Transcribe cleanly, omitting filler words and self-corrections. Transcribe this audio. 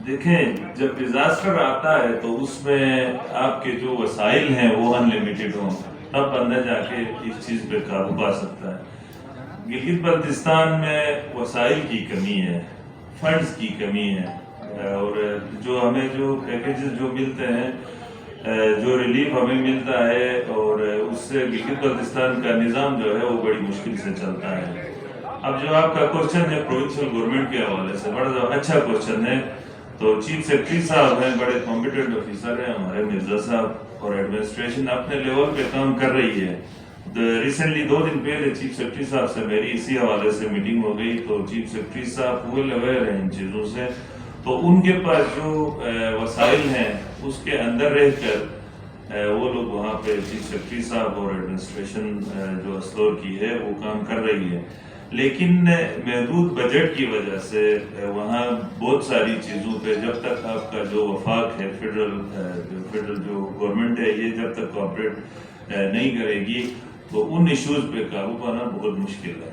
دیکھیں، جب ڈیزاسٹر آتا ہے تو اس میں آپ کے جو وسائل ہیں وہ ان لمیٹڈ ہوں، تب بندہ جا کے اس چیز پہ قابو پا سکتا ہے۔ گلگت بلتستان میں وسائل کی کمی ہے، فنڈز کی کمی ہے، اور جو ہمیں جو پیکیجز جو ملتے ہیں، جو ریلیف ہمیں ملتا ہے، اور اس سے گلگت بلتستان کا نظام جو ہے وہ بڑی مشکل سے چلتا ہے۔ اب جو آپ کا کوشچن ہے پروونشل گورنمنٹ کے حوالے سے، بڑا اچھا کوشچن ہے۔ تو چیف سیکرٹری صاحب ہیں، بڑے کمپیٹنٹ آفیسر ہیں ہمارے مرزا صاحب، اور ایڈمنسٹریشن اپنے لیول پہ کام کر رہی ہے۔ ریسنٹلی 2 دن پہلے چیف سیکرٹری صاحب سے میری اسی حوالے سے میٹنگ ہو گئی، تو چیف سیکرٹری صاحب ویل اویئر ہیں ان چیزوں سے، تو ان کے پاس جو وسائل ہیں اس کے اندر رہ کر وہ لوگ وہاں پہ چیف سیکرٹری صاحب اور ایڈمنسٹریشن جو اسلور کی ہے وہ کام کر رہی ہے، لیکن محدود بجٹ کی وجہ سے وہاں بہت ساری چیزوں پہ جب تک آپ کا جو وفاق ہے، فیڈرل جو گورنمنٹ ہے، یہ جب تک کوآپریٹ نہیں کرے گی تو ان ایشوز پہ قابو پانا بہت مشکل ہے۔